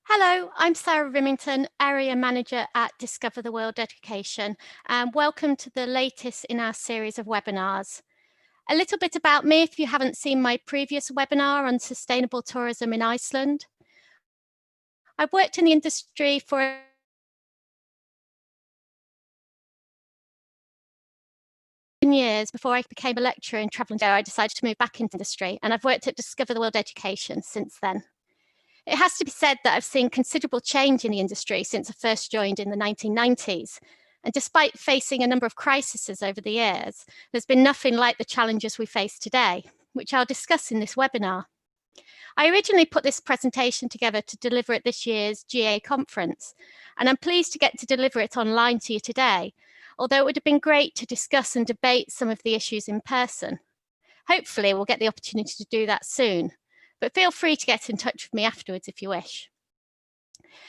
Hello, I'm Sarah Rimington, Area Manager at Discover the World Education, and welcome to the latest in our series of webinars. A little bit about me if you haven't seen my previous webinar on sustainable tourism in Iceland. I've worked in the industry for years before I became a lecturer in travel and I decided to move back into industry, and I've worked at Discover the World Education since then. It has to be said that I've seen considerable change in the industry since I first joined in the 1990s. And despite facing a number of crises over the years, there's been nothing like the challenges we face today, which I'll discuss in this webinar. I originally put this presentation together to deliver at this year's GA conference, and I'm pleased to get to deliver it online to you today, although it would have been great to discuss and debate some of the issues in person. Hopefully we'll get the opportunity to do that soon, but feel free to get in touch with me afterwards if you wish.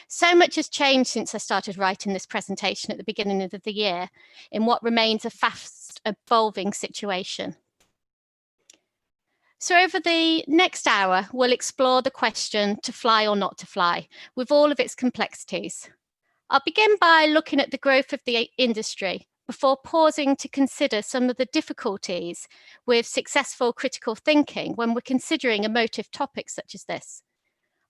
So much has changed since I started writing this presentation at the beginning of the year in what remains a fast evolving situation. So over the next hour, we'll explore the question to fly or not to fly with all of its complexities. I'll begin by looking at the growth of the industry before pausing to consider some of the difficulties with successful critical thinking when we're considering emotive topics such as this.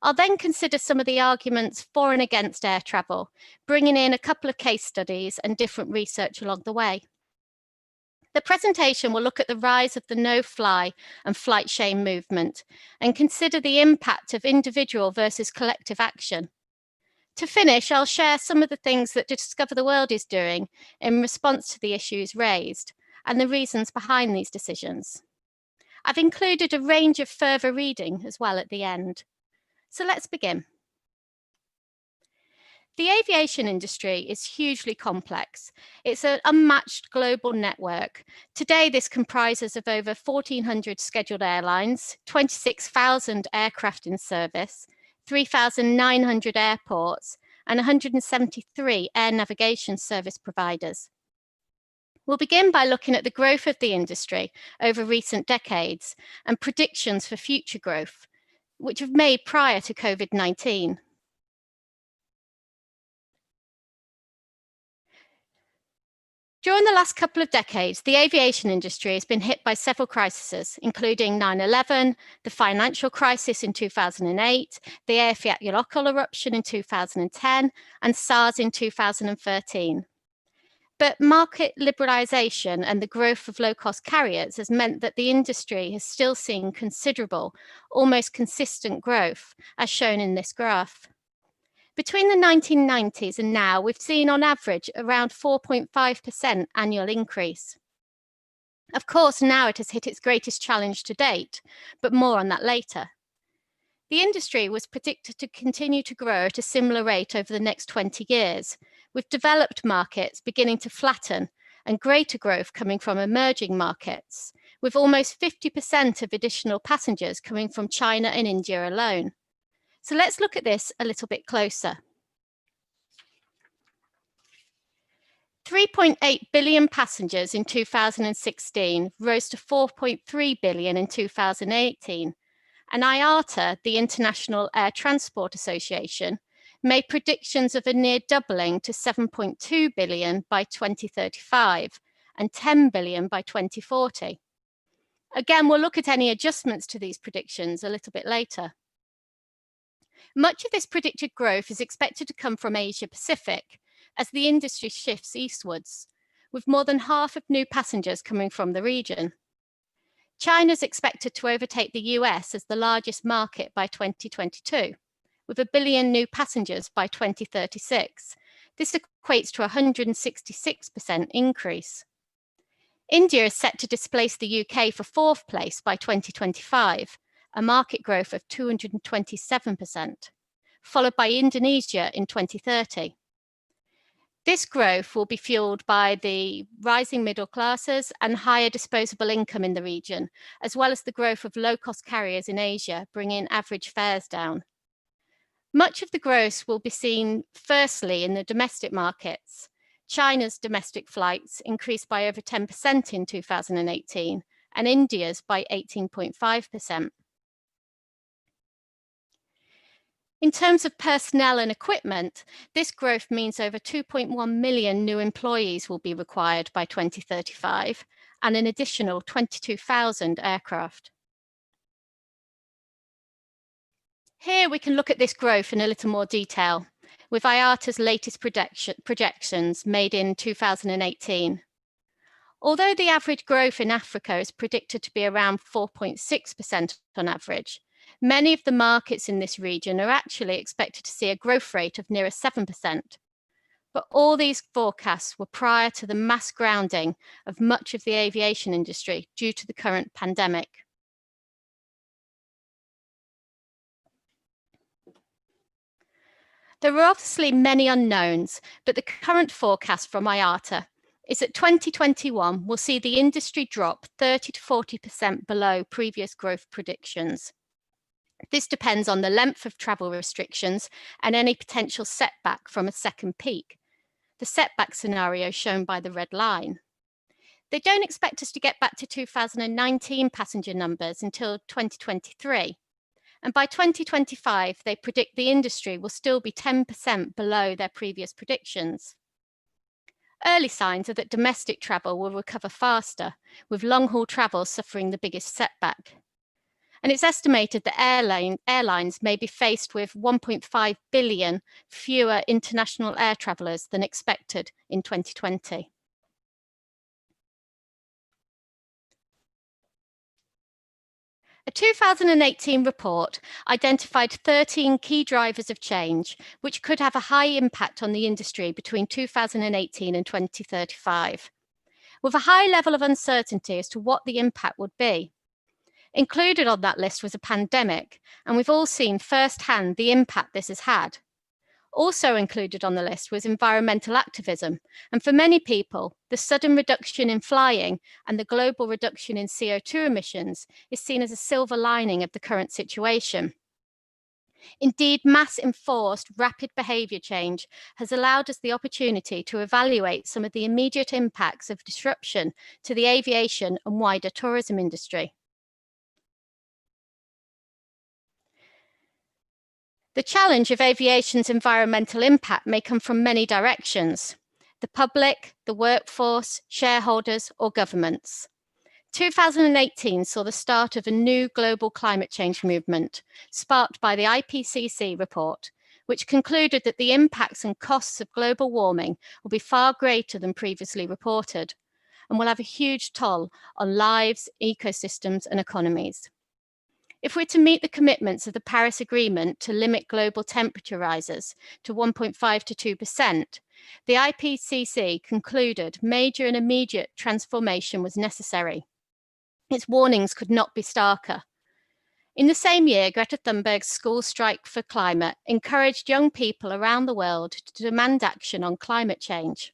I'll then consider some of the arguments for and against air travel, bringing in a couple of case studies and different research along the way. The presentation will look at the rise of the no-fly and flight shame movement and consider the impact of individual versus collective action. To finish, I'll share some of the things that Discover the World is doing in response to the issues raised and the reasons behind these decisions. I've included a range of further reading as well at the end. So let's begin. The aviation industry is hugely complex. It's an unmatched global network. Today, this comprises of over 1,400 scheduled airlines, 26,000 aircraft in service, 3,900 airports, and 173 air navigation service providers. We'll begin by looking at the growth of the industry over recent decades and predictions for future growth, which have made prior to COVID-19. During the last couple of decades, the aviation industry has been hit by several crises, including 9/11, the financial crisis in 2008, the AVIATION eruption in 2010, and SARS in 2013. But market liberalisation and the growth of low-cost carriers has meant that the industry has still seen considerable, almost consistent growth, as shown in this graph. Between the 1990s and now, we've seen on average around 4.5% annual increase. Of course, now it has hit its greatest challenge to date, but more on that later. The industry was predicted to continue to grow at a similar rate over the next 20 years, with developed markets beginning to flatten and greater growth coming from emerging markets, with almost 50% of additional passengers coming from China and India alone. So let's look at this a little bit closer. 3.8 billion passengers in 2016 rose to 4.3 billion in 2018. And IATA, the International Air Transport Association, made predictions of a near doubling to 7.2 billion by 2035 and 10 billion by 2040. Again, we'll look at any adjustments to these predictions a little bit later. Much of this predicted growth is expected to come from Asia Pacific as the industry shifts eastwards, with more than half of new passengers coming from the region. China is expected to overtake the US as the largest market by 2022, with 1 billion new passengers by 2036. This equates to a 166% increase. India is set to displace the UK for 4th place by 2025, a market growth of 227%, followed by Indonesia in 2030. This growth will be fueled by the rising middle classes and higher disposable income in the region, as well as the growth of low-cost carriers in Asia, bringing average fares down. Much of the growth will be seen firstly in the domestic markets. China's domestic flights increased by over 10% in 2018, and India's by 18.5%. In terms of personnel and equipment, this growth means over 2.1 million new employees will be required by 2035 and an additional 22,000 aircraft. Here we can look at this growth in a little more detail with IATA's latest projections made in 2018. Although the average growth in Africa is predicted to be around 4.6% on average, many of the markets in this region are actually expected to see a growth rate of nearer 7%. But all these forecasts were prior to the mass grounding of much of the aviation industry due to the current pandemic. There are obviously many unknowns, but the current forecast from IATA is that 2021 will see the industry drop 30 to 40% below previous growth predictions. This depends on the length of travel restrictions and any potential setback from a second peak, the setback scenario shown by the red line. They don't expect us to get back to 2019 passenger numbers until 2023. And by 2025, they predict the industry will still be 10% below their previous predictions. Early signs are that domestic travel will recover faster, with long-haul travel suffering the biggest setback. And it's estimated that airlines may be faced with 1.5 billion fewer international air travellers than expected in 2020. A 2018 report identified 13 key drivers of change, which could have a high impact on the industry between 2018 and 2035, with a high level of uncertainty as to what the impact would be. Included on that list was a pandemic, and we've all seen firsthand the impact this has had. Also included on the list was environmental activism, and for many people, the sudden reduction in flying and the global reduction in CO2 emissions is seen as a silver lining of the current situation. Indeed, mass enforced rapid behaviour change has allowed us the opportunity to evaluate some of the immediate impacts of disruption to the aviation and wider tourism industry. The challenge of aviation's environmental impact may come from many directions: the public, the workforce, shareholders, or governments. 2018 saw the start of a new global climate change movement, sparked by the IPCC report, which concluded that the impacts and costs of global warming will be far greater than previously reported, and will have a huge toll on lives, ecosystems, and economies. If we're to meet the commitments of the Paris Agreement to limit global temperature rises to 1.5 to 2%, the IPCC concluded major and immediate transformation was necessary. Its warnings could not be starker. In the same year, Greta Thunberg's school strike for climate encouraged young people around the world to demand action on climate change.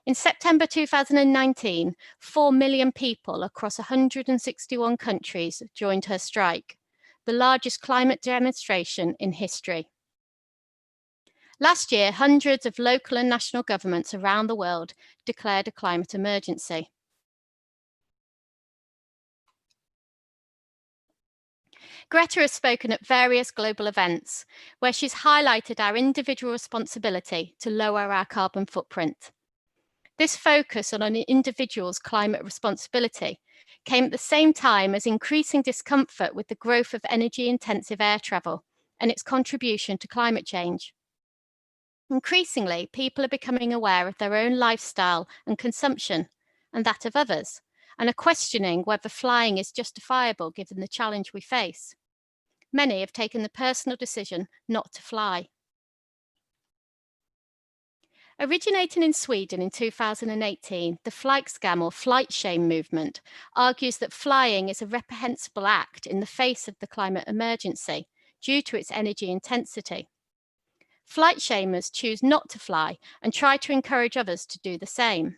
In September 2019, 4 million people across 161 countries joined her strike, the largest climate demonstration in history. Last year, hundreds of local and national governments around the world declared a climate emergency. Greta has spoken at various global events where she's highlighted our individual responsibility to lower our carbon footprint. This focus on an individual's climate responsibility came at the same time as increasing discomfort with the growth of energy-intensive air travel and its contribution to climate change. Increasingly, people are becoming aware of their own lifestyle and consumption, and that of others, and are questioning whether flying is justifiable given the challenge we face. Many have taken the personal decision not to fly. Originating in Sweden in 2018, the flight scam or flight shame movement argues that flying is a reprehensible act in the face of the climate emergency due to its energy intensity. Flight shamers choose not to fly and try to encourage others to do the same.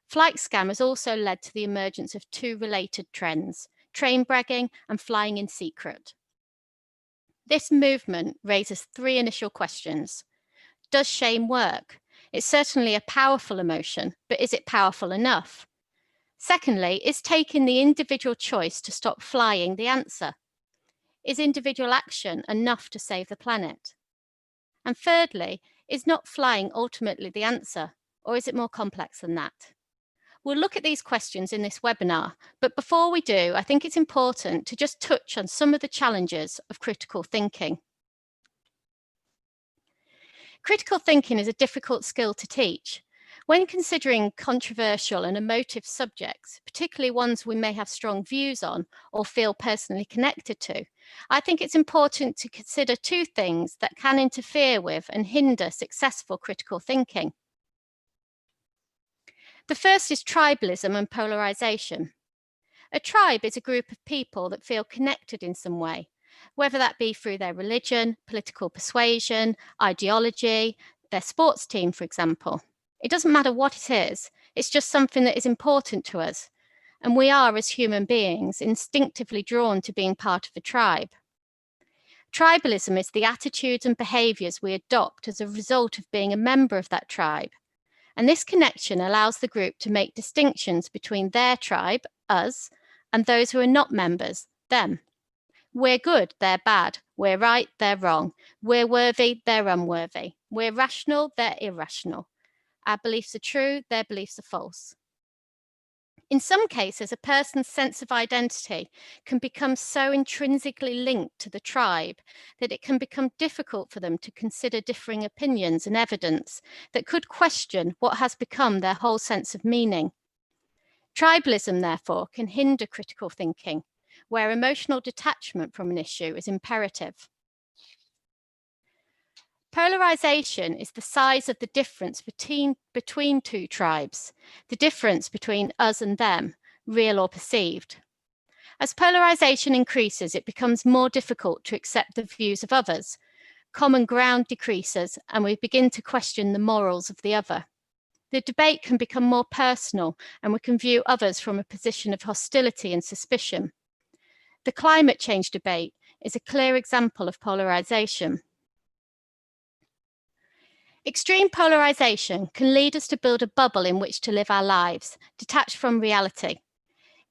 Flight scam has also led to the emergence of two related trends: train bragging and flying in secret. This movement raises three initial questions. Does shame work? It's certainly a powerful emotion, but is it powerful enough? Secondly, is taking the individual choice to stop flying the answer? Is individual action enough to save the planet? And thirdly, is not flying ultimately the answer, or is it more complex than that? We'll look at these questions in this webinar, but before we do, I think it's important to just touch on some of the challenges of critical thinking. Critical thinking is a difficult skill to teach. When considering controversial and emotive subjects, particularly ones we may have strong views on or feel personally connected to, I think it's important to consider two things that can interfere with and hinder successful critical thinking. The first is tribalism and polarisation. A tribe is a group of people that feel connected in some way, whether that be through their religion, political persuasion, ideology, their sports team, for example. It doesn't matter what it is, it's just something that is important to us. And we are, as human beings, instinctively drawn to being part of a tribe. Tribalism is the attitudes and behaviours we adopt as a result of being a member of that tribe. And this connection allows the group to make distinctions between their tribe, us, and those who are not members, them. We're good, they're bad. We're right, they're wrong. We're worthy, they're unworthy. We're rational, they're irrational. Our beliefs are true, their beliefs are false. In some cases, a person's sense of identity can become so intrinsically linked to the tribe that it can become difficult for them to consider differing opinions and evidence that could question what has become their whole sense of meaning. Tribalism, therefore, can hinder critical thinking, where emotional detachment from an issue is imperative. Polarisation is the size of the difference between two tribes, the difference between us and them, real or perceived. As polarisation increases, it becomes more difficult to accept the views of others. Common ground decreases, and we begin to question the morals of the other. The debate can become more personal, and we can view others from a position of hostility and suspicion. The climate change debate is a clear example of polarisation. Extreme polarisation can lead us to build a bubble in which to live our lives, detached from reality.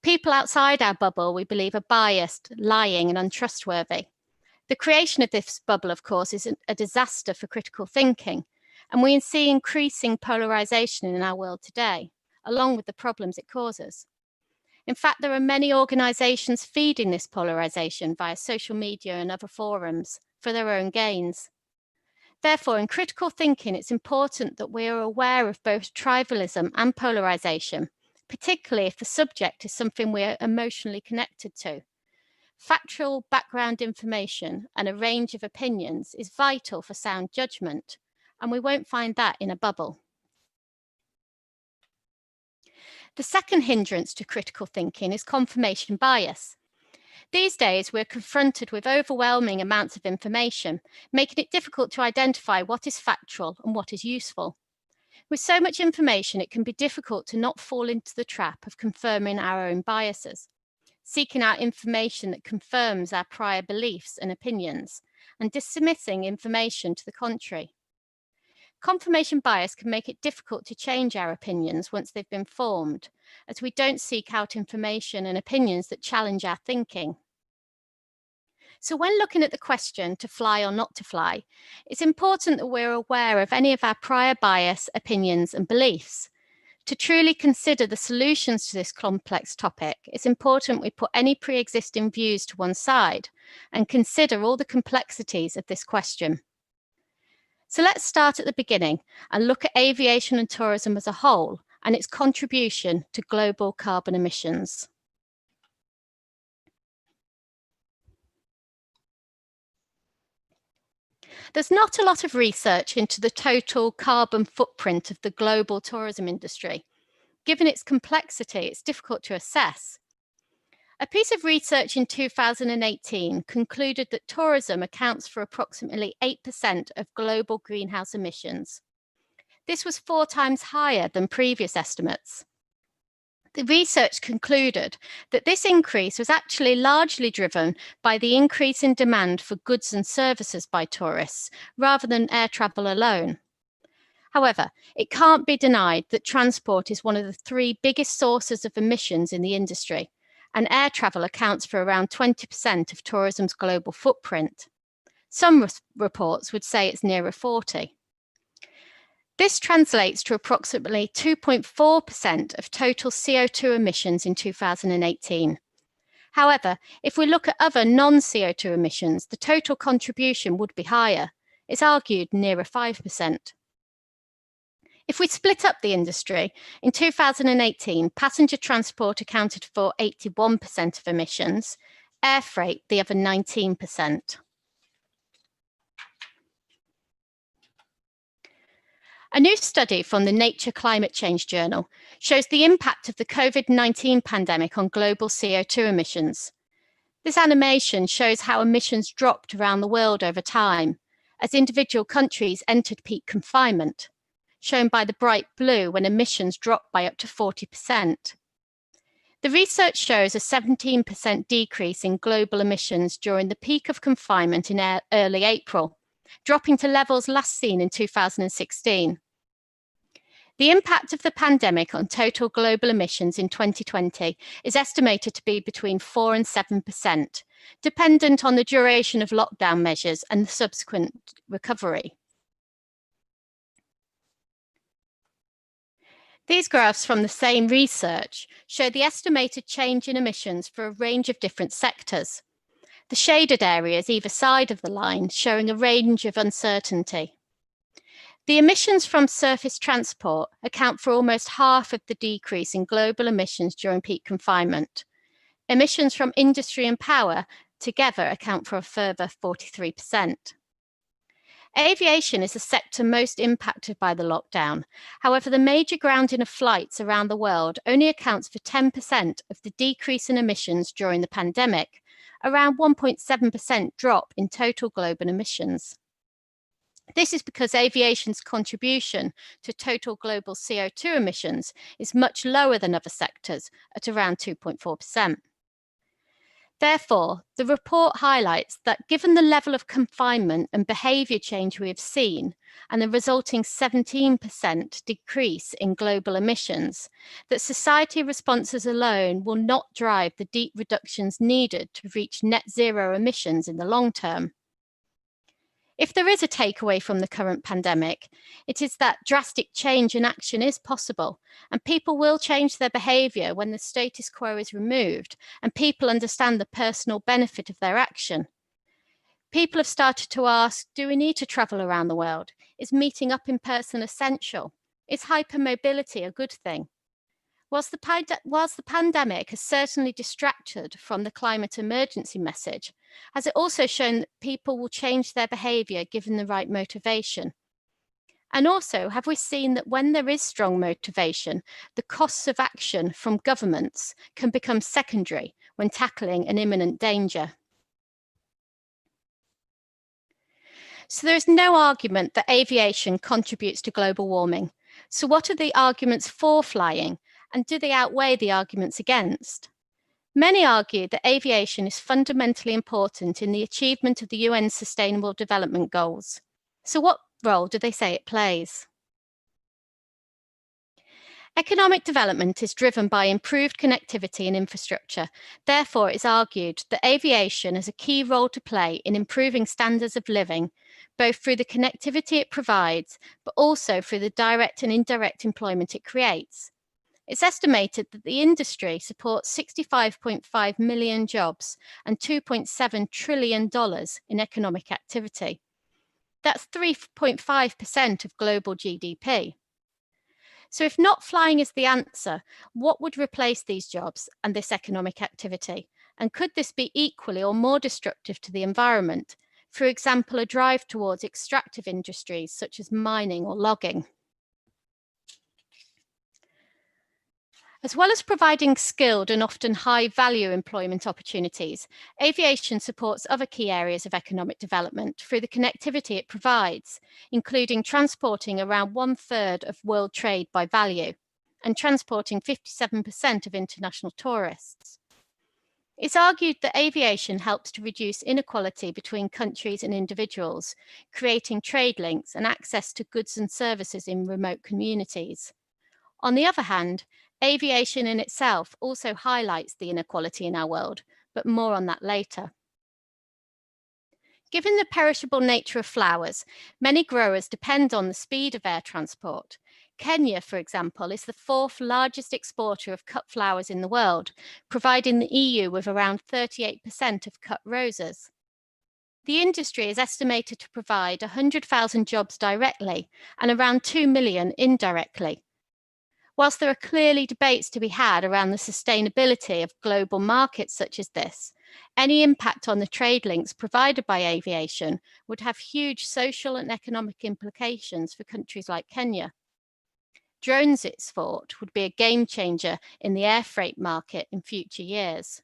People outside our bubble we believe are biased, lying, and untrustworthy. The creation of this bubble, of course, is a disaster for critical thinking, and we see increasing polarisation in our world today, along with the problems it causes. In fact, there are many organisations feeding this polarisation via social media and other forums for their own gains. Therefore, in critical thinking, it's important that we are aware of both tribalism and polarisation, particularly if the subject is something we are emotionally connected to. Factual background information and a range of opinions is vital for sound judgment, and we won't find that in a bubble. The second hindrance to critical thinking is confirmation bias. These days, we're confronted with overwhelming amounts of information, making it difficult to identify what is factual and what is useful. With so much information, it can be difficult to not fall into the trap of confirming our own biases, seeking out information that confirms our prior beliefs and opinions, and dismissing information to the contrary. Confirmation bias can make it difficult to change our opinions once they've been formed, as we don't seek out information and opinions that challenge our thinking. So when looking at the question to fly or not to fly, it's important that we're aware of any of our prior bias, opinions, and beliefs. To truly consider the solutions to this complex topic, it's important we put any pre-existing views to one side and consider all the complexities of this question. So let's start at the beginning and look at aviation and tourism as a whole and its contribution to global carbon emissions. There's not a lot of research into the total carbon footprint of the global tourism industry. Given its complexity, it's difficult to assess. A piece of research in 2018 concluded that tourism accounts for approximately 8% of global greenhouse emissions. This was 4 times higher than previous estimates. The research concluded that this increase was actually largely driven by the increase in demand for goods and services by tourists, rather than air travel alone. However, it can't be denied that transport is one of the 3 biggest sources of emissions in the industry, and air travel accounts for around 20% of tourism's global footprint. Some reports would say it's nearer 40%. This translates to approximately 2.4% of total CO2 emissions in 2018. However, if we look at other non-CO2 emissions, the total contribution would be higher. It's argued nearer 5%. If we split up the industry, in 2018, passenger transport accounted for 81% of emissions, air freight the other 19%. A new study from the Nature Climate Change Journal shows the impact of the COVID-19 pandemic on global CO2 emissions. This animation shows how emissions dropped around the world over time as individual countries entered peak confinement, shown by the bright blue when emissions dropped by up to 40%. The research shows a 17% decrease in global emissions during the peak of confinement in early April, dropping to levels last seen in 2016. The impact of the pandemic on total global emissions in 2020 is estimated to be between 4 and 7%, dependent on the duration of lockdown measures and the subsequent recovery. These graphs from the same research show the estimated change in emissions for a range of different sectors. The shaded areas either side of the line showing a range of uncertainty. The emissions from surface transport account for almost half of the decrease in global emissions during peak confinement. Emissions from industry and power together account for a further 43%. Aviation is the sector most impacted by the lockdown. However, the major grounding of flights around the world only accounts for 10% of the decrease in emissions during the pandemic, around 1.7% drop in total global emissions. This is because aviation's contribution to total global CO2 emissions is much lower than other sectors at around 2.4%. Therefore, the report highlights that given the level of confinement and behaviour change we have seen and the resulting 17% decrease in global emissions, that society responses alone will not drive the deep reductions needed to reach net zero emissions in the long term. If there is a takeaway from the current pandemic, it is that drastic change in action is possible, and people will change their behaviour when the status quo is removed and people understand the personal benefit of their action. People have started to ask, do we need to travel around the world? Is meeting up in person essential? Is hypermobility a good thing? Whilst the pandemic has certainly distracted from the climate emergency message, has it also shown that people will change their behaviour given the right motivation? And also, have we seen that when there is strong motivation, the costs of action from governments can become secondary when tackling an imminent danger? So there is no argument that aviation contributes to global warming. So what are the arguments for flying? And do they outweigh the arguments against? Many argue that aviation is fundamentally important in the achievement of the UN's Sustainable Development Goals. So what role do they say it plays? Economic development is driven by improved connectivity and infrastructure. Therefore, it is argued that aviation has a key role to play in improving standards of living, both through the connectivity it provides, but also through the direct and indirect employment it creates. It's estimated that the industry supports 65.5 million jobs and $2.7 trillion in economic activity. That's 3.5% of global GDP. So if not flying is the answer, what would replace these jobs and this economic activity? And could this be equally or more destructive to the environment? For example, a drive towards extractive industries such as mining or logging. As well as providing skilled and often high-value employment opportunities, aviation supports other key areas of economic development through the connectivity it provides, including transporting around 1/3 of world trade by value and transporting 57% of international tourists. It's argued that aviation helps to reduce inequality between countries and individuals, creating trade links and access to goods and services in remote communities. On the other hand, aviation in itself also highlights the inequality in our world, but more on that later. Given the perishable nature of flowers, many growers depend on the speed of air transport. Kenya, for example, is the fourth largest exporter of cut flowers in the world, providing the EU with around 38% of cut roses. The industry is estimated to provide 100,000 jobs directly and around 2 million indirectly. Whilst there are clearly debates to be had around the sustainability of global markets such as this, any impact on the trade links provided by aviation would have huge social and economic implications for countries like Kenya. Drones, it's thought, would be a game changer in the air freight market in future years.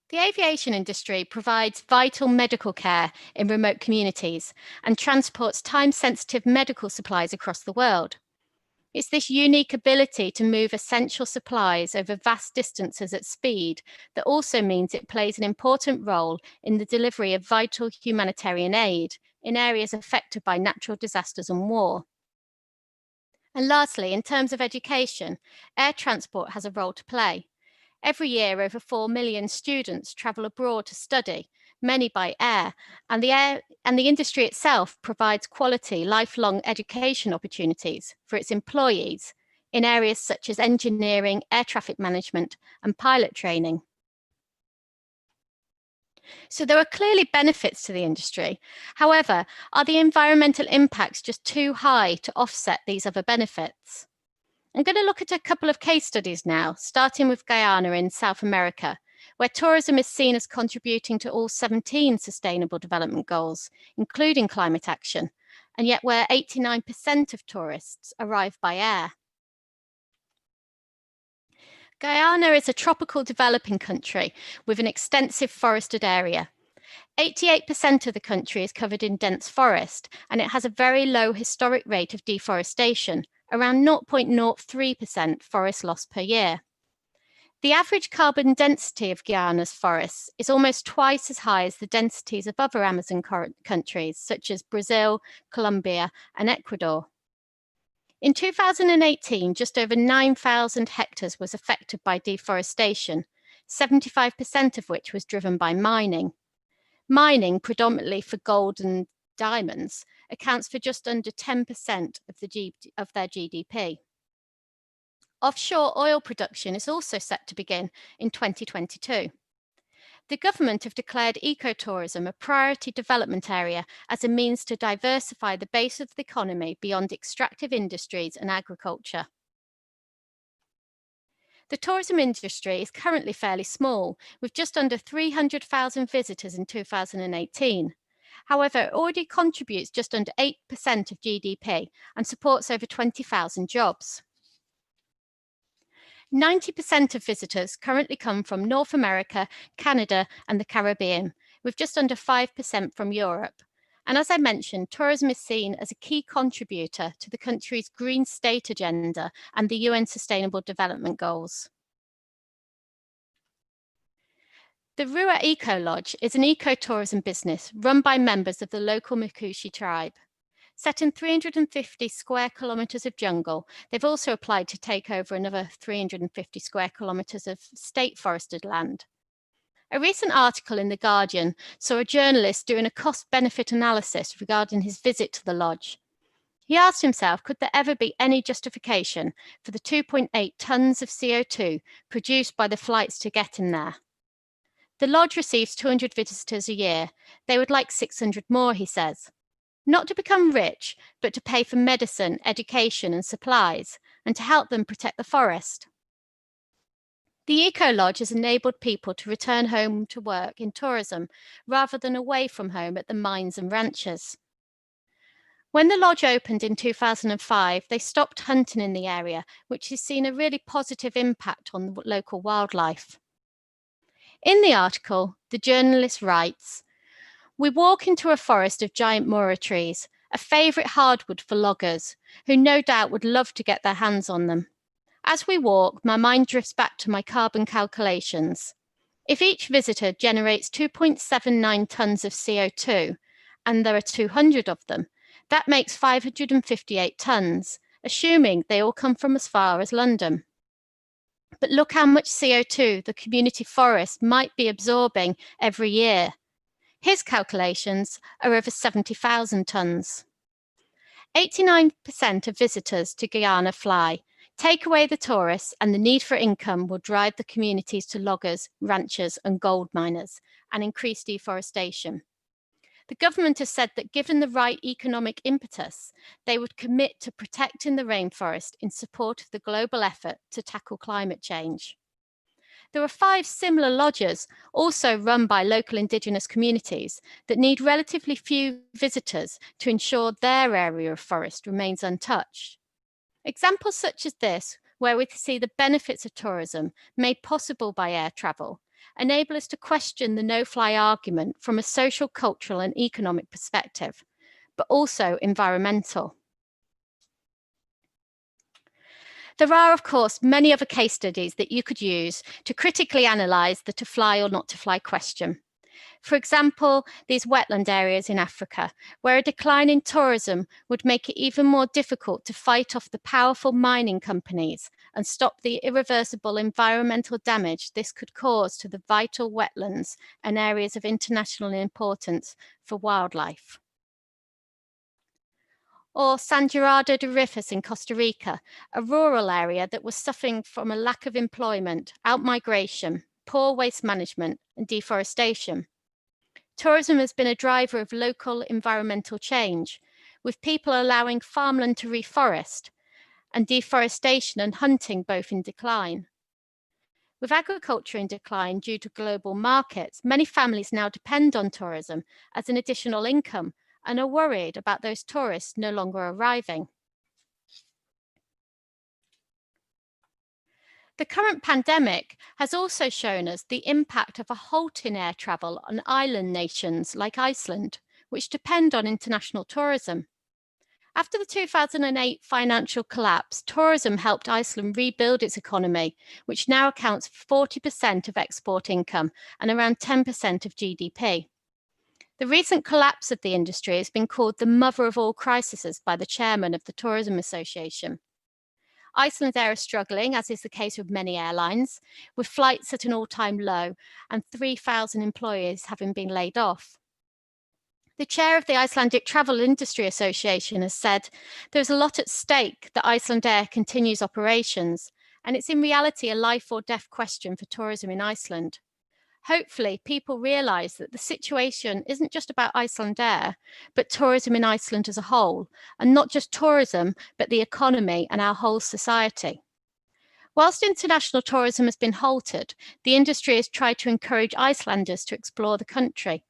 The aviation industry provides vital medical care in remote communities and transports time-sensitive medical supplies across the world. It's this unique ability to move essential supplies over vast distances at speed that also means it plays an important role in the delivery of vital humanitarian aid in areas affected by natural disasters and war. And lastly, in terms of education, air transport has a role to play. Every year, over 4 million students travel abroad to study, many by air, and the industry itself provides quality, lifelong education opportunities for its employees in areas such as engineering, air traffic management, and pilot training. So there are clearly benefits to the industry. However, are the environmental impacts just too high to offset these other benefits? I'm going to look at a couple of case studies now, starting with Guyana in South America, where tourism is seen as contributing to all 17 Sustainable Development Goals, including climate action, and yet where 89% of tourists arrive by air. Guyana is a tropical developing country with an extensive forested area. 88% of the country is covered in dense forest, and it has a very low historic rate of deforestation, around 0.03% forest loss per year. The average carbon density of Guyana's forests is almost twice as high as the densities of other Amazon countries, such as Brazil, Colombia, and Ecuador. In 2018, just over 9,000 hectares was affected by deforestation, 75% of which was driven by mining. Mining, predominantly for gold and diamonds, accounts for just under 10% of their GDP. Offshore oil production is also set to begin in 2022. The government have declared ecotourism a priority development area as a means to diversify the base of the economy beyond extractive industries and agriculture. The tourism industry is currently fairly small, with just under 300,000 visitors in 2018. However, it already contributes just under 8% of GDP and supports over 20,000 jobs. 90% of visitors currently come from North America, Canada, and the Caribbean, with just under 5% from Europe. And as I mentioned, tourism is seen as a key contributor to the country's Green State agenda and the UN Sustainable Development Goals. The Rua Eco Lodge is an ecotourism business run by members of the local Mkushi tribe. Set in 350 square kilometres of jungle, they've also applied to take over another 350 square kilometres of state forested land. A recent article in The Guardian saw a journalist doing a cost-benefit analysis regarding his visit to the lodge. He asked himself, could there ever be any justification for the 2.8 tonnes of CO2 produced by the flights to get him there? The lodge receives 200 visitors a year. They would like 600 more, he says. Not to become rich, but to pay for medicine, education, and supplies, and to help them protect the forest. The Eco Lodge has enabled people to return home to work in tourism rather than away from home at the mines and ranches. When the lodge opened in 2005, they stopped hunting in the area, which has seen a really positive impact on the local wildlife. In the article, the journalist writes, "We walk into a forest of giant mura trees, a favourite hardwood for loggers, who no doubt would love to get their hands on them. As we walk, my mind drifts back to my carbon calculations. If each visitor generates 2.79 tonnes of CO2, and there are 200 of them, That makes 558 tonnes, assuming they all come from as far as London. But look how much CO2 the community forest might be absorbing every year. His calculations are over 70,000 tonnes. 89% of visitors to Guyana fly. Take away the tourists and the need for income will drive the communities to loggers, ranchers and gold miners and increase deforestation. The government has said that given the right economic impetus, they would commit to protecting the rainforest in support of the global effort to tackle climate change. There are 5 similar lodges, also run by local Indigenous communities, that need relatively few visitors to ensure their area of forest remains untouched. Examples such as this, where we see the benefits of tourism made possible by air travel, enable us to question the no-fly argument from a social, cultural and economic perspective, but also environmental. There are, of course, many other case studies that you could use to critically analyse the to fly or not to fly question. For example, these wetland areas in Africa, where a decline in tourism would make it even more difficult to fight off the powerful mining companies and stop the irreversible environmental damage this could cause to the vital wetlands and areas of international importance for wildlife. Or San Gerardo de Rifas in Costa Rica, a rural area that was suffering from a lack of employment, outmigration, poor waste management and deforestation. Tourism has been a driver of local environmental change, with people allowing farmland to reforest and deforestation and hunting both in decline. With agriculture in decline due to global markets, many families now depend on tourism as an additional income and are worried about those tourists no longer arriving. The current pandemic has also shown us the impact of a halt in air travel on island nations like Iceland, which depend on international tourism. After the 2008 financial collapse, tourism helped Iceland rebuild its economy, which now accounts for 40% of export income and around 10% of GDP. The recent collapse of the industry has been called the mother of all crises by the chairman of the Tourism Association. Iceland Air is struggling, as is the case with many airlines, with flights at an all-time low and 3,000 employees having been laid off. The chair of the Icelandic Travel Industry Association has said there's a lot at stake that Iceland Air continues operations, and it's in reality a life or death question for tourism in Iceland. Hopefully, people realise that the situation isn't just about Iceland Air, but tourism in Iceland as a whole, and not just tourism, but the economy and our whole society. Whilst international tourism has been halted, the industry has tried to encourage Icelanders to explore the country.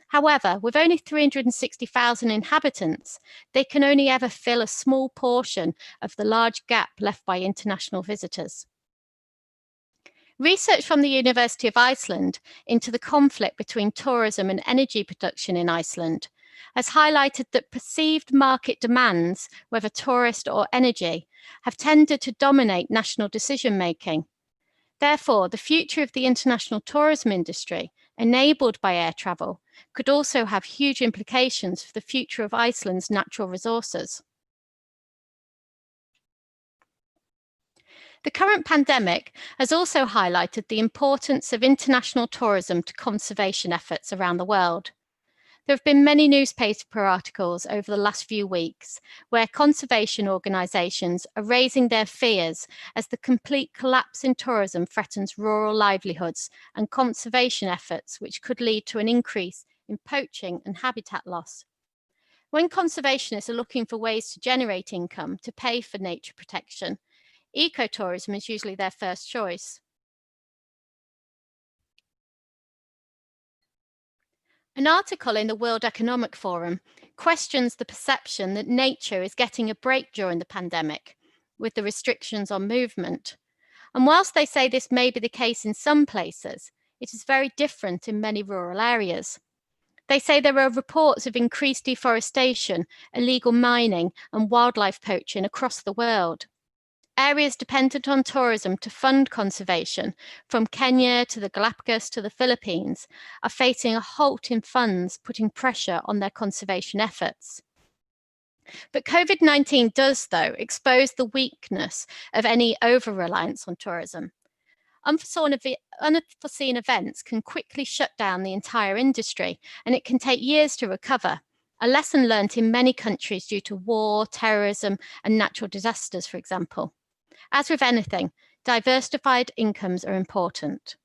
However, with only 360,000 inhabitants, they can only ever fill a small portion of the large gap left by international visitors. Research from the University of Iceland into the conflict between tourism and energy production in Iceland has highlighted that perceived market demands, whether tourist or energy, have tended to dominate national decision-making. Therefore, the future of the international tourism industry, enabled by air travel, could also have huge implications for the future of Iceland's natural resources. The current pandemic has also highlighted the importance of international tourism to conservation efforts around the world. There have been many newspaper articles over the last few weeks where conservation organisations are raising their fears as the complete collapse in tourism threatens rural livelihoods and conservation efforts, which could lead to an increase in poaching and habitat loss. When conservationists are looking for ways to generate income to pay for nature protection, ecotourism is usually their first choice. An article in the World Economic Forum questions the perception that nature is getting a break during the pandemic, with the restrictions on movement. And whilst they say this may be the case in some places, it is very different in many rural areas. They say there are reports of increased deforestation, illegal mining, and wildlife poaching across the world. Areas dependent on tourism to fund conservation, from Kenya to the Galapagos to the Philippines, are facing a halt in funds, putting pressure on their conservation efforts. But COVID-19 does, though, expose the weakness of any over-reliance on tourism. Unforeseen events can quickly shut down the entire industry, and it can take years to recover, a lesson learnt in many countries due to war, terrorism, and natural disasters, for example. As with anything, diversified incomes are important.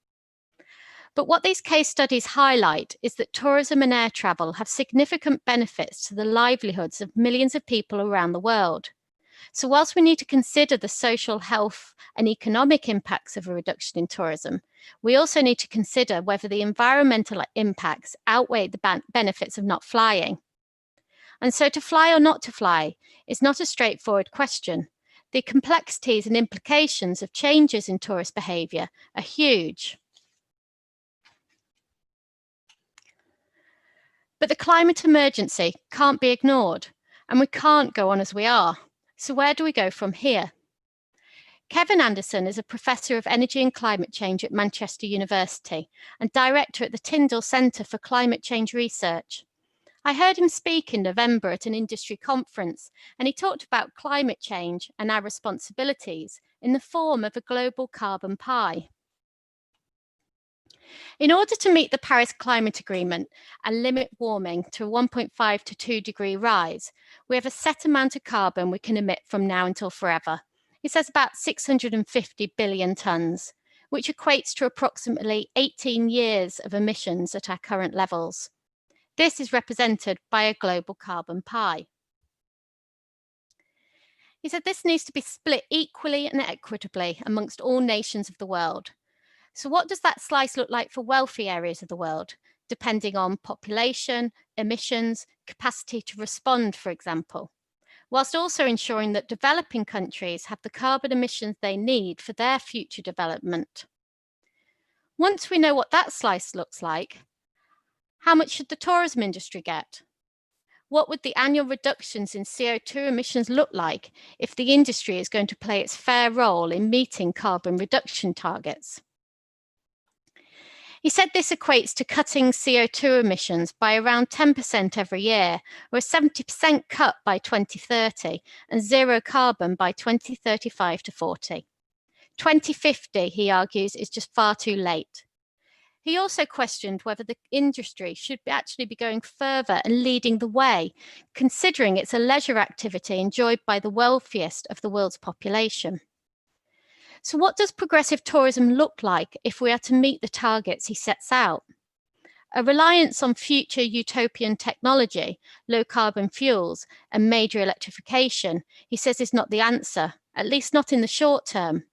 But what these case studies highlight is that tourism and air travel have significant benefits to the livelihoods of millions of people around the world. So whilst we need to consider the social, health and economic impacts of a reduction in tourism, we also need to consider whether the environmental impacts outweigh the benefits of not flying. And so to fly or not to fly is not a straightforward question. The complexities and implications of changes in tourist behaviour are huge. But the climate emergency can't be ignored, and we can't go on as we are. So where do we go from here? Kevin Anderson is a professor of energy and climate change at Manchester University and director at the Tyndall Centre for Climate Change Research. I heard him speak in November at an industry conference, and he talked about climate change and our responsibilities in the form of a global carbon pie. In order to meet the Paris Climate Agreement and limit warming to a 1.5 to 2 degree rise, we have a set amount of carbon we can emit from now until forever. It says about 650 billion tonnes, which equates to approximately 18 years of emissions at our current levels. This is represented by a global carbon pie. He said this needs to be split equally and equitably amongst all nations of the world. So what does that slice look like for wealthy areas of the world, depending on population, emissions, capacity to respond, for example, whilst also ensuring that developing countries have the carbon emissions they need for their future development? Once we know what that slice looks like, how much should the tourism industry get? What would the annual reductions in CO2 emissions look like if the industry is going to play its fair role in meeting carbon reduction targets? He said this equates to cutting CO2 emissions by around 10% every year, or a 70% cut by 2030, and zero carbon by 2035 to 40. 2050, he argues, is just far too late. He also questioned whether the industry should actually be going further and leading the way, considering it's a leisure activity enjoyed by the wealthiest of the world's population. So what does progressive tourism look like if we are to meet the targets he sets out? A reliance on future utopian technology, low carbon fuels, and major electrification, he says, is not the answer, at least not in the short term.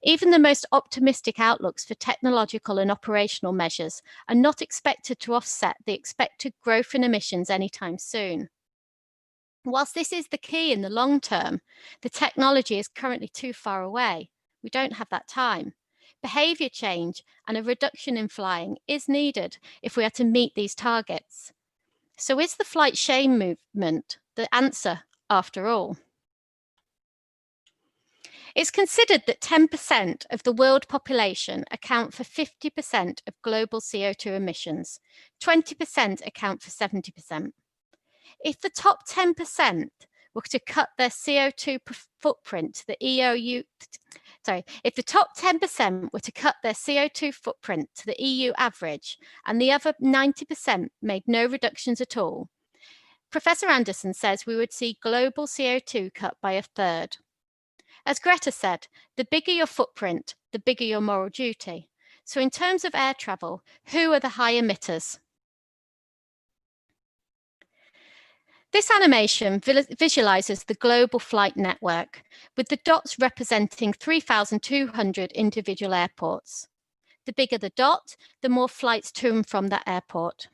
Even the most optimistic outlooks for technological and operational measures are not expected to offset the expected growth in emissions anytime soon. Whilst this is the key in the long term, the technology is currently too far away. We don't have that time. Behaviour change and a reduction in flying is needed if we are to meet these targets. So is the flight shame movement the answer after all? It's considered that 10% of the world population account for 50% of global CO2 emissions. 20% account for 70%. If the top 10% were to cut their CO2 footprint to the if the top 10% were to cut their CO2 footprint to the EU average and the other 90% made no reductions at all, Professor Anderson says we would see global CO2 cut by a third. As Greta said, the bigger your footprint, the bigger your moral duty. So in terms of air travel, who are the high emitters? This animation visualizes the global flight network, with the dots representing 3,200 individual airports. The bigger the dot, the more flights to and from that airport.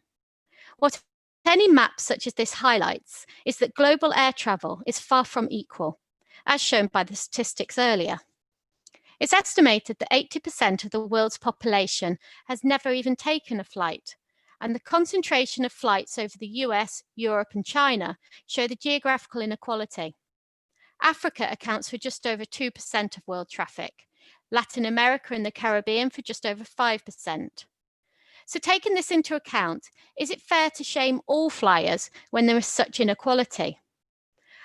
What any map such as this highlights is that global air travel is far from equal, as shown by the statistics earlier. It's estimated that 80% of the world's population has never even taken a flight, and the concentration of flights over the US, Europe, and China show the geographical inequality. Africa accounts for just over 2% of world traffic, Latin America and the Caribbean for just over 5%. So taking this into account, is it fair to shame all flyers when there is such inequality?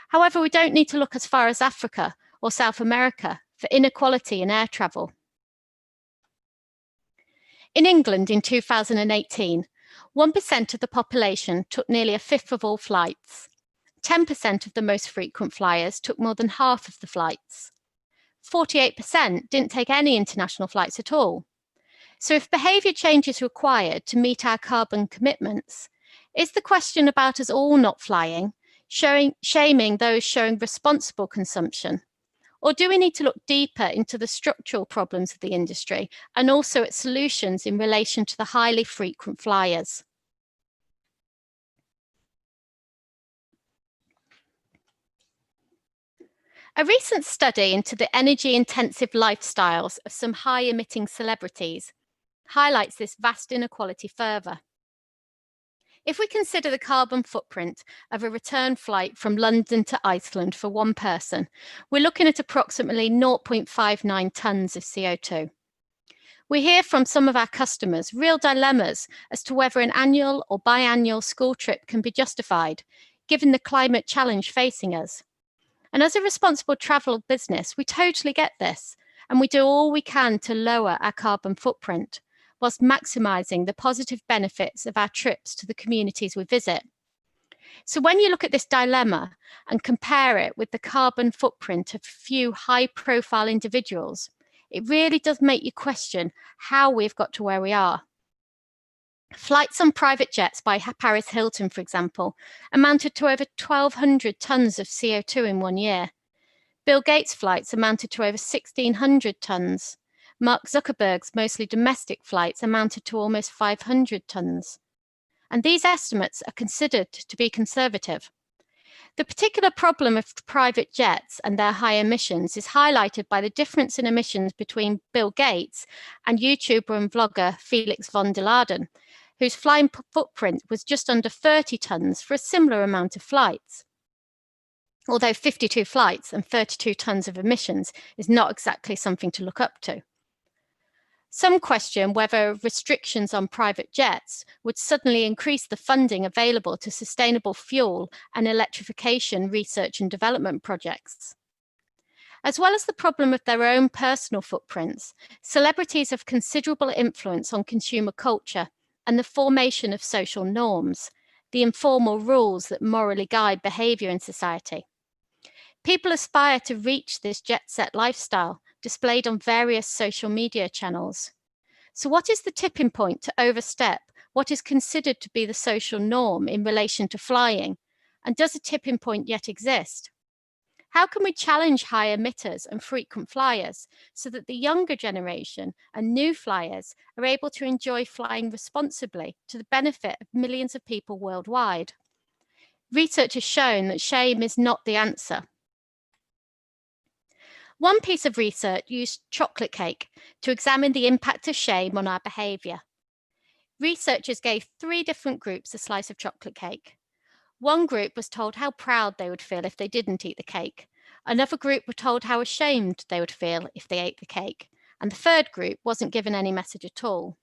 However, we don't need to look as far as Africa or South America for inequality in air travel. In England in 2018, 1% of the population took nearly a fifth of all flights. 10% of the most frequent flyers took more than half of the flights. 48% didn't take any international flights at all. So if behaviour change is required to meet our carbon commitments, is the question about us all not flying, shaming those showing responsible consumption? Or do we need to look deeper into the structural problems of the industry and also its solutions in relation to the highly frequent flyers? A recent study into the energy-intensive lifestyles of some high-emitting celebrities highlights this vast inequality further. If we consider the carbon footprint of a return flight from London to Iceland for one person, we're looking at approximately 0.59 tonnes of CO2. We hear from some of our customers real dilemmas as to whether an annual or biannual school trip can be justified, given the climate challenge facing us. And as a responsible travel business, we totally get this, and we do all we can to lower our carbon footprint, whilst maximising the positive benefits of our trips to the communities we visit. So when you look at this dilemma and compare it with the carbon footprint of a few high-profile individuals, it really does make you question how we've got to where we are. Flights on private jets by Paris Hilton, for example, amounted to over 1,200 tonnes of CO2 in 1 year. Bill Gates' flights amounted to over 1,600 tonnes. Mark Zuckerberg's mostly domestic flights amounted to almost 500 tonnes. And these estimates are considered to be conservative. The particular problem of private jets and their high emissions is highlighted by the difference in emissions between Bill Gates and YouTuber and vlogger Felix von der Laden, whose flying footprint was just under 30 tonnes for a similar amount of flights. Although 52 flights and 32 tonnes of emissions is not exactly something to look up to. Some question whether restrictions on private jets would suddenly increase the funding available to sustainable fuel and electrification research and development projects. As well as the problem of their own personal footprints, celebrities have considerable influence on consumer culture and the formation of social norms, the informal rules that morally guide behaviour in society. People aspire to reach this jet-set lifestyle, displayed on various social media channels. So what is the tipping point to overstep what is considered to be the social norm in relation to flying? And does a tipping point yet exist? How can we challenge high emitters and frequent flyers so that the younger generation and new flyers are able to enjoy flying responsibly to the benefit of millions of people worldwide? Research has shown that shame is not the answer. One piece of research used chocolate cake to examine the impact of shame on our behaviour. Researchers gave 3 different groups a slice of chocolate cake. One group was told how proud they would feel if they didn't eat the cake. Another group were told how ashamed they would feel if they ate the cake. And the third group wasn't given any message at all.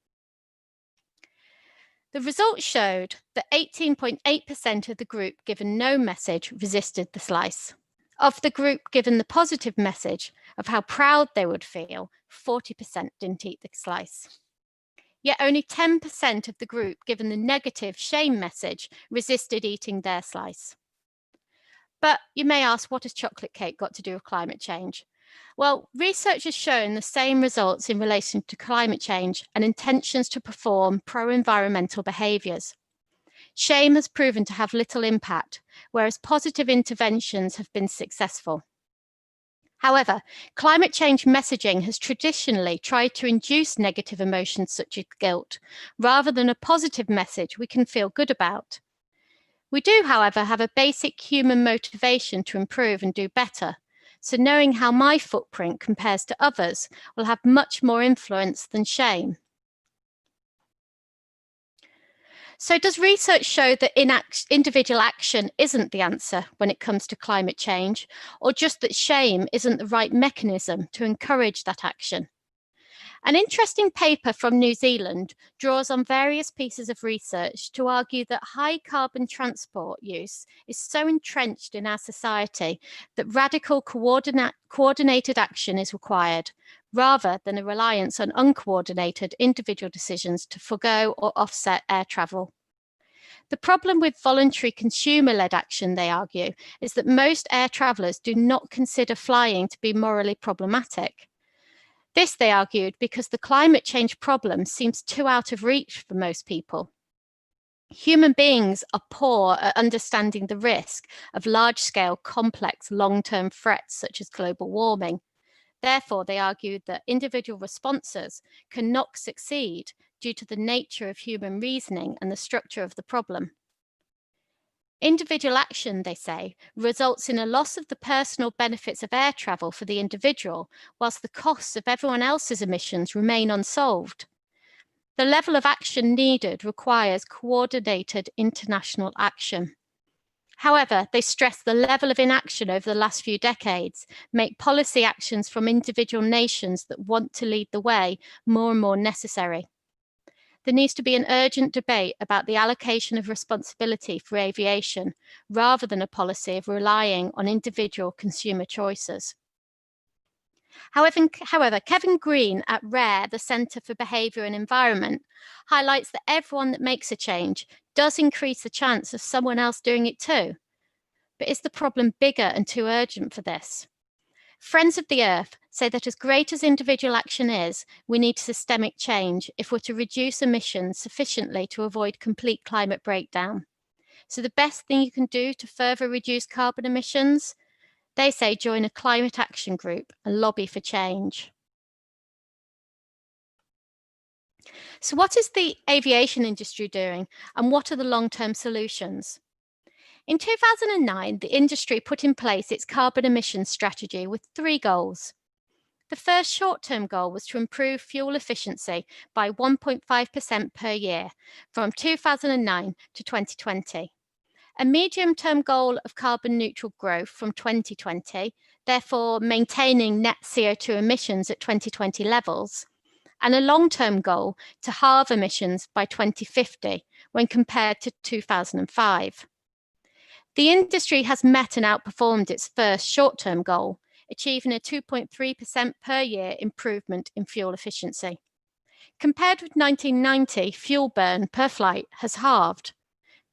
The results showed that 18.8% of the group given no message resisted the slice. Of the group given the positive message of how proud they would feel, 40% didn't eat the slice. Yet only 10% of the group given the negative shame message resisted eating their slice. But you may ask, what has chocolate cake got to do with climate change? Well, research has shown the same results in relation to climate change and intentions to perform pro-environmental behaviours. Shame has proven to have little impact, whereas positive interventions have been successful. However, climate change messaging has traditionally tried to induce negative emotions such as guilt, rather than a positive message we can feel good about. We do, however, have a basic human motivation to improve and do better, so knowing how my footprint compares to others will have much more influence than shame. So does research show that individual action isn't the answer when it comes to climate change, or just that shame isn't the right mechanism to encourage that action? An interesting paper from New Zealand draws on various pieces of research to argue that high carbon transport use is so entrenched in our society that radical coordinated action is required, rather than a reliance on uncoordinated individual decisions to forgo or offset air travel. The problem with voluntary consumer-led action, they argue, is that most air travellers do not consider flying to be morally problematic. This, they argued, because the climate change problem seems too out of reach for most people. Human beings are poor at understanding the risk of large-scale, complex, long-term threats such as global warming. Therefore, they argued that individual responses cannot succeed due to the nature of human reasoning and the structure of the problem. Individual action, they say, results in a loss of the personal benefits of air travel for the individual, whilst the costs of everyone else's emissions remain unsolved. The level of action needed requires coordinated international action. However, they stress the level of inaction over the last few decades make policy actions from individual nations that want to lead the way more and more necessary. There needs to be an urgent debate about the allocation of responsibility for aviation, rather than a policy of relying on individual consumer choices. However, Kevin Green at RARE, the Centre for Behaviour and Environment, highlights that everyone that makes a change does increase the chance of someone else doing it too. But is the problem bigger and too urgent for this? Friends of the Earth say that as great as individual action is, we need systemic change if we're to reduce emissions sufficiently to avoid complete climate breakdown. So the best thing you can do to further reduce carbon emissions, they say join a climate action group and lobby for change. So what is the aviation industry doing, and what are the long-term solutions? In 2009, the industry put in place its carbon emissions strategy with 3 goals. The first short-term goal was to improve fuel efficiency by 1.5% per year from 2009 to 2020. A medium-term goal of carbon neutral growth from 2020, therefore maintaining net CO2 emissions at 2020 levels, and a long-term goal to halve emissions by 2050 when compared to 2005. The industry has met and outperformed its first short-term goal, achieving a 2.3% per year improvement in fuel efficiency. Compared with 1990, fuel burn per flight has halved.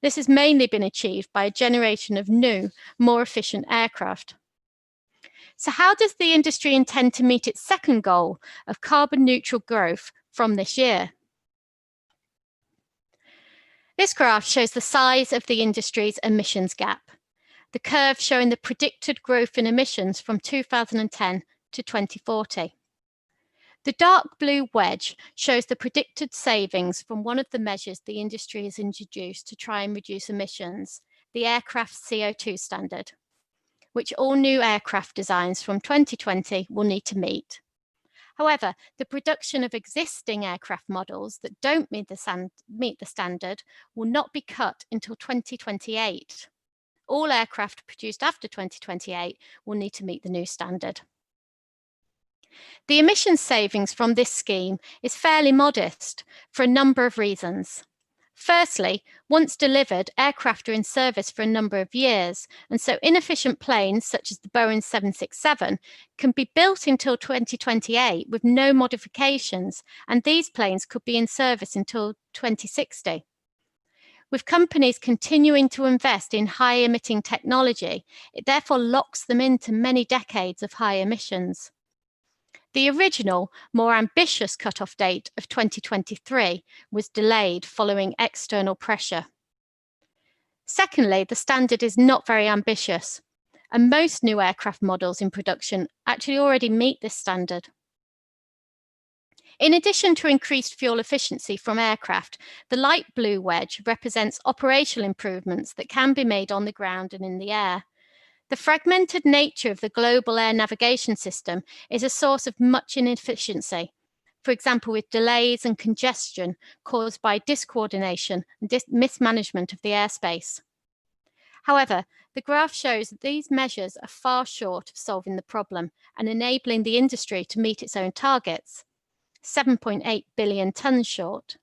This has mainly been achieved by a generation of new, more efficient aircraft. So how does the industry intend to meet its second goal of carbon neutral growth from this year? This graph shows the size of the industry's emissions gap. The curve showing the predicted growth in emissions from 2010 to 2040. The dark blue wedge shows the predicted savings from one of the measures the industry has introduced to try and reduce emissions, the aircraft CO2 standard, which all new aircraft designs from 2020 will need to meet. However, the production of existing aircraft models that don't meet the standard will not be cut until 2028. All aircraft produced after 2028 will need to meet the new standard. The emissions savings from this scheme is fairly modest for a number of reasons. Firstly, once delivered, aircraft are in service for a number of years, and so inefficient planes such as the Boeing 767 can be built until 2028 with no modifications, and these planes could be in service until 2060. With companies continuing to invest in high-emitting technology, it therefore locks them into many decades of high emissions. The original, more ambitious cut-off date of 2023 was delayed following external pressure. Secondly, the standard is not very ambitious, and most new aircraft models in production actually already meet this standard. In addition to increased fuel efficiency from aircraft, the light blue wedge represents operational improvements that can be made on the ground and in the air. The fragmented nature of the global air navigation system is a source of much inefficiency, for example, with delays and congestion caused by discoordination and mismanagement of the airspace. However, the graph shows that these measures are far short of solving the problem and enabling the industry to meet its own targets. 7.8 billion tonnes short.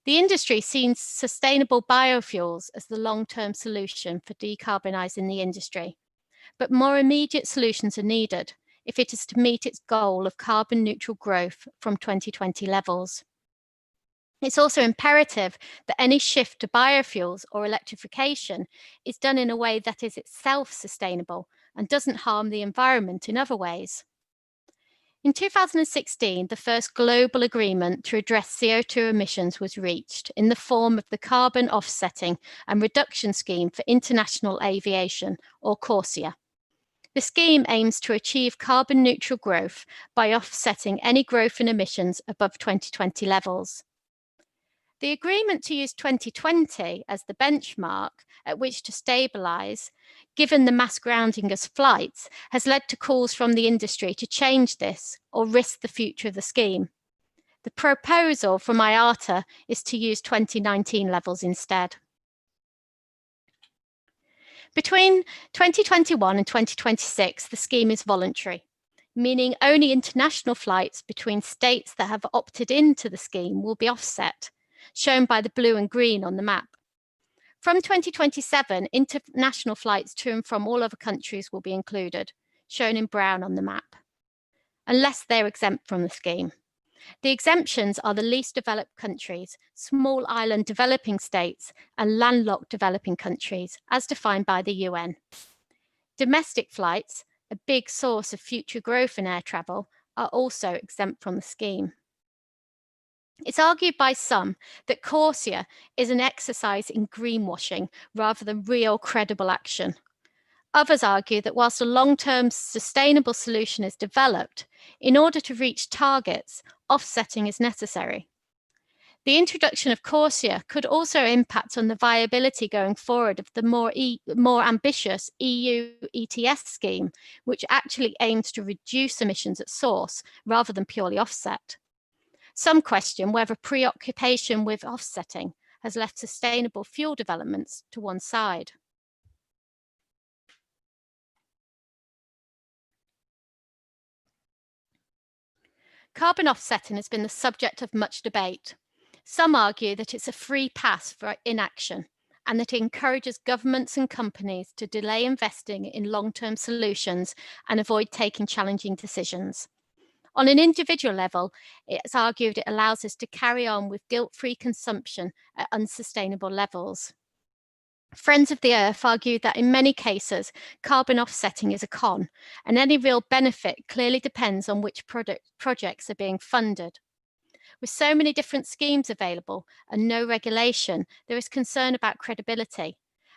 The industry sees sustainable biofuels as the long-term solution for decarbonising the industry, but more immediate solutions are needed if it is to meet its goal of carbon neutral growth from 2020 levels. It's also imperative that any shift to biofuels or electrification is done in a way that is itself sustainable and doesn't harm the environment in other ways. In 2016, the first global agreement to address CO2 emissions was reached in the form of the Carbon Offsetting and Reduction Scheme for International Aviation, or CORSIA. The scheme aims to achieve carbon neutral growth by offsetting any growth in emissions above 2020 levels. The agreement to use 2020 as the benchmark at which to stabilise, given the mass grounding as flights, has led to calls from the industry to change this or risk the future of the scheme. The proposal from IATA is to use 2019 levels instead. Between 2021 and 2026, the scheme is voluntary, meaning only international flights between states that have opted into the scheme will be offset, shown by the blue and green on the map. From 2027, international flights to and from all other countries will be included, shown in brown on the map, unless they're exempt from the scheme. The exemptions are the least developed countries, small island developing states, and landlocked developing countries, as defined by the UN. Domestic flights, a big source of future growth in air travel, are also exempt from the scheme. It's argued by some that CORSIA is an exercise in greenwashing rather than real credible action. Others argue that whilst a long-term sustainable solution is developed, in order to reach targets, offsetting is necessary. The introduction of CORSIA could also impact on the viability going forward of the more ambitious EU ETS scheme, which actually aims to reduce emissions at source rather than purely offset. Some question whether preoccupation with offsetting has left sustainable fuel developments to one side. Carbon offsetting has been the subject of much debate. Some argue that it's a free pass for inaction and that it encourages governments and companies to delay investing in long-term solutions and avoid taking challenging decisions. On an individual level, it's argued it allows us to carry on with guilt-free consumption at unsustainable levels. Friends of the Earth argue that in many cases, carbon offsetting is a con, and any real benefit clearly depends on which projects are being funded. With so many different schemes available and no regulation, there is concern about credibility.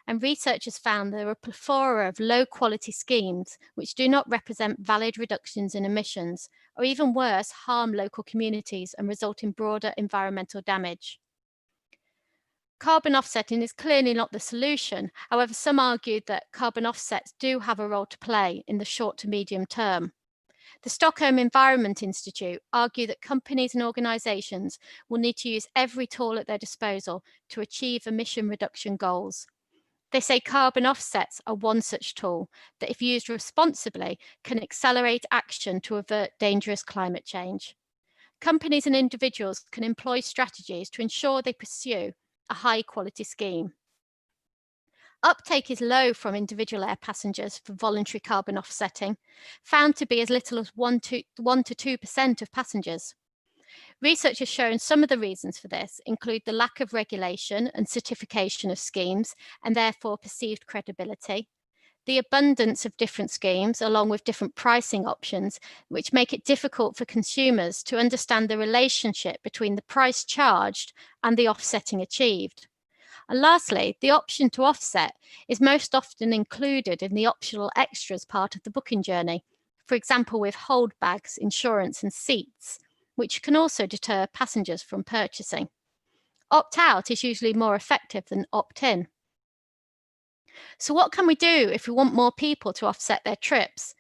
And researchers found there are a plethora of low-quality schemes which do not represent valid reductions in emissions, or even worse, harm local communities and result in broader environmental damage. Carbon offsetting is clearly not the solution. However, some argued that carbon offsets do have a role to play in the short to medium term. The Stockholm Environment Institute argue that companies and organisations will need to use every tool at their disposal to achieve emission reduction goals. They say carbon offsets are one such tool that, if used responsibly, can accelerate action to avert dangerous climate change. Companies and individuals can employ strategies to ensure they pursue a high-quality scheme. Uptake is low from individual air passengers for voluntary carbon offsetting, found to be as little as 1 to 2% of passengers. Research has shown some of the reasons for this include the lack of regulation and certification of schemes, and therefore perceived credibility, the abundance of different schemes along with different pricing options, which make it difficult for consumers to understand the relationship between the price charged and the offsetting achieved. And lastly, the option to offset is most often included in the optional extras part of the booking journey, for example with hold bags, insurance and seats, which can also deter passengers from purchasing. Opt-out is usually more effective than opt-in. So what can we do if we want more people to offset their trips?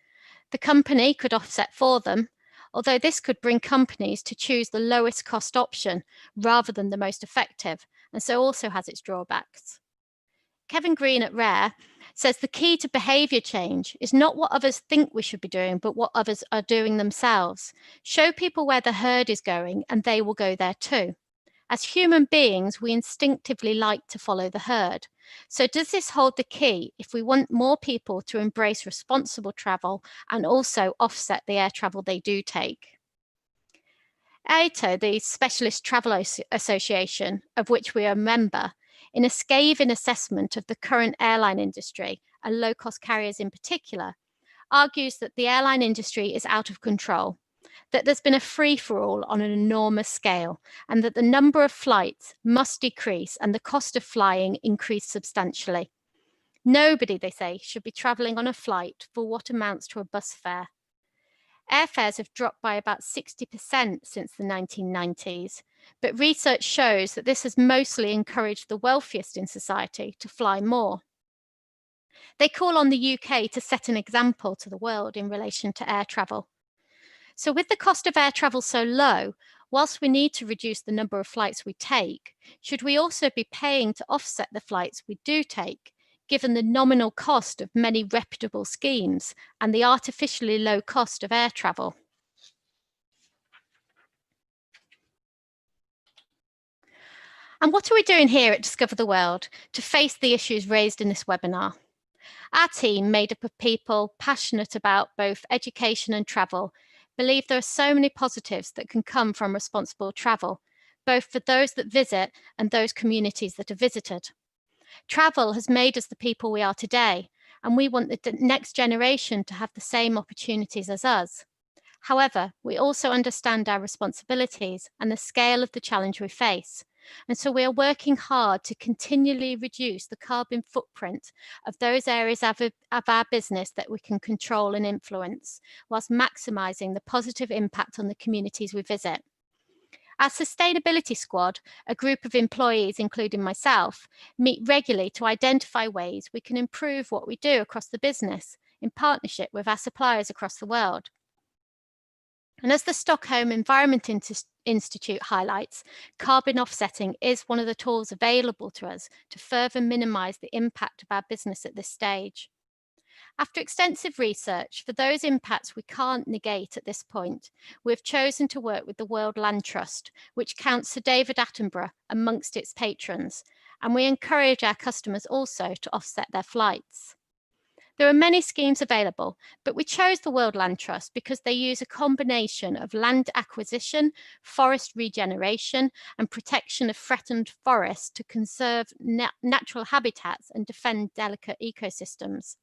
The company could offset for them, although this could bring companies to choose the lowest cost option rather than the most effective, and so also has its drawbacks. Kevin Green at Rare says the key to behaviour change is not what others think we should be doing, but what others are doing themselves. Show people where the herd is going and they will go there too. As human beings, we instinctively like to follow the herd. So does this hold the key if we want more people to embrace responsible travel and also offset the air travel they do take? ATO, the Specialist Travel Association, of which we are a member, in a scathing assessment of the current airline industry, and low-cost carriers in particular, argues that the airline industry is out of control, that there's been a free-for-all on an enormous scale, and that the number of flights must decrease and the cost of flying increase substantially. Nobody, they say, should be travelling on a flight for what amounts to a bus fare. Airfares have dropped by about 60% since the 1990s, but research shows that this has mostly encouraged the wealthiest in society to fly more. They call on the UK to set an example to the world in relation to air travel. So with the cost of air travel so low, whilst we need to reduce the number of flights we take, should we also be paying to offset the flights we do take, given the nominal cost of many reputable schemes and the artificially low cost of air travel? And what are we doing here at Discover the World to face the issues raised in this webinar? Our team, made up of people passionate about both education and travel, believe there are so many positives that can come from responsible travel, both for those that visit and those communities that are visited. Travel has made us the people we are today, and we want the next generation to have the same opportunities as us. However, we also understand our responsibilities and the scale of the challenge we face. And so we are working hard to continually reduce the carbon footprint of those areas of our business that we can control and influence, whilst maximising the positive impact on the communities we visit. Our sustainability squad, a group of employees, including myself, meet regularly to identify ways we can improve what we do across the business in partnership with our suppliers across the world. And as the Stockholm Environment Institute highlights, carbon offsetting is one of the tools available to us to further minimise the impact of our business at this stage. After extensive research, for those impacts we can't negate at this point, we've chosen to work with the World Land Trust, which counts Sir David Attenborough amongst its patrons, and we encourage our customers also to offset their flights. There are many schemes available, but we chose the World Land Trust because they use a combination of land acquisition, forest regeneration, and protection of threatened forests to conserve natural habitats and defend delicate ecosystems.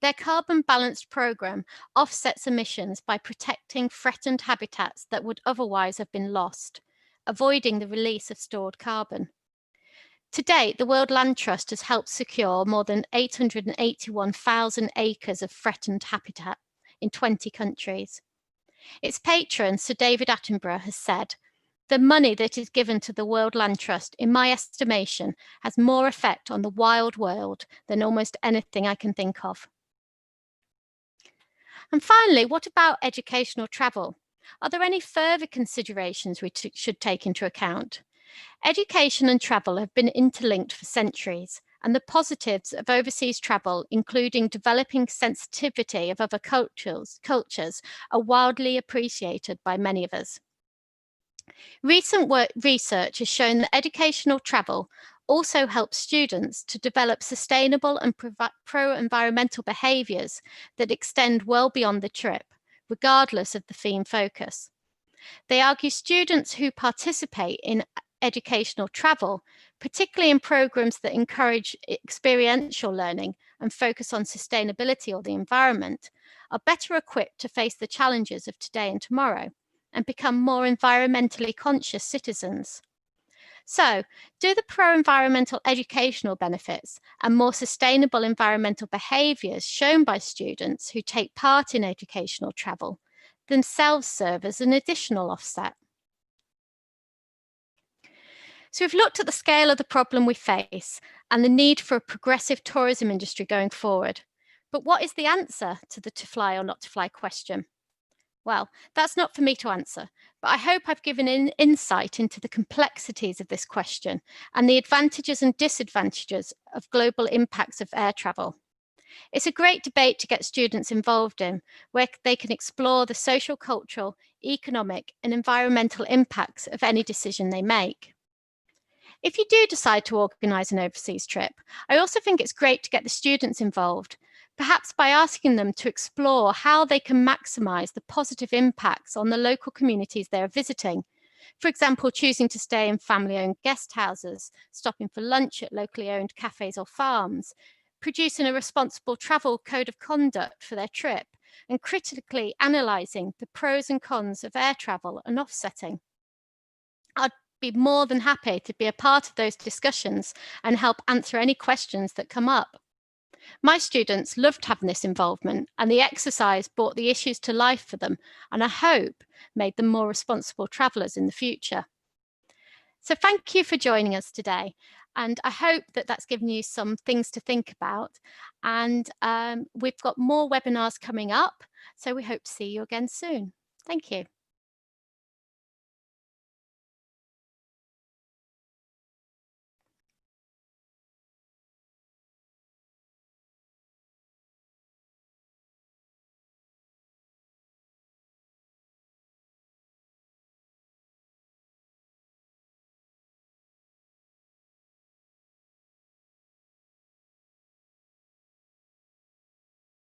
Their carbon balanced programme offsets emissions by protecting threatened habitats that would otherwise have been lost, avoiding the release of stored carbon. To date, the World Land Trust has helped secure more than 881,000 acres of threatened habitat in 20 countries. Its patron, Sir David Attenborough, has said, "The money that is given to the World Land Trust, in my estimation, has more effect on the wild world than almost anything I can think of." And finally, what about educational travel? Are there any further considerations we should take into account? Education and travel have been interlinked for centuries, and the positives of overseas travel, including developing sensitivity of other cultures, are widely appreciated by many of us. Recent research has shown that educational travel also helps students to develop sustainable and pro-environmental behaviours that extend well beyond the trip, regardless of the theme focus. They argue students who participate in educational travel, particularly in programs that encourage experiential learning and focus on sustainability or the environment, are better equipped to face the challenges of today and tomorrow and become more environmentally conscious citizens. So, do the pro-environmental educational benefits and more sustainable environmental behaviours shown by students who take part in educational travel themselves serve as an additional offset? So we've looked at the scale of the problem we face and the need for a progressive tourism industry going forward. But what is the answer to the to fly or not to fly question? Well, that's not for me to answer, but I hope I've given insight into the complexities of this question and the advantages and disadvantages of global impacts of air travel. It's a great debate to get students involved in, where they can explore the social, cultural, economic, and environmental impacts of any decision they make. If you do decide to organise an overseas trip, I also think it's great to get the students involved, perhaps by asking them to explore how they can maximise the positive impacts on the local communities they are visiting. For example, choosing to stay in family-owned guest houses, stopping for lunch at locally owned cafes or farms, producing a responsible travel code of conduct for their trip, and critically analysing the pros and cons of air travel and offsetting. I'd be more than happy to be a part of those discussions and help answer any questions that come up. My students loved having this involvement, and the exercise brought the issues to life for them, and I hope made them more responsible travellers in the future. So thank you for joining us today, and I hope that that's given you some things to think about. And we've got more webinars coming up, so we hope to see you again soon. Thank you.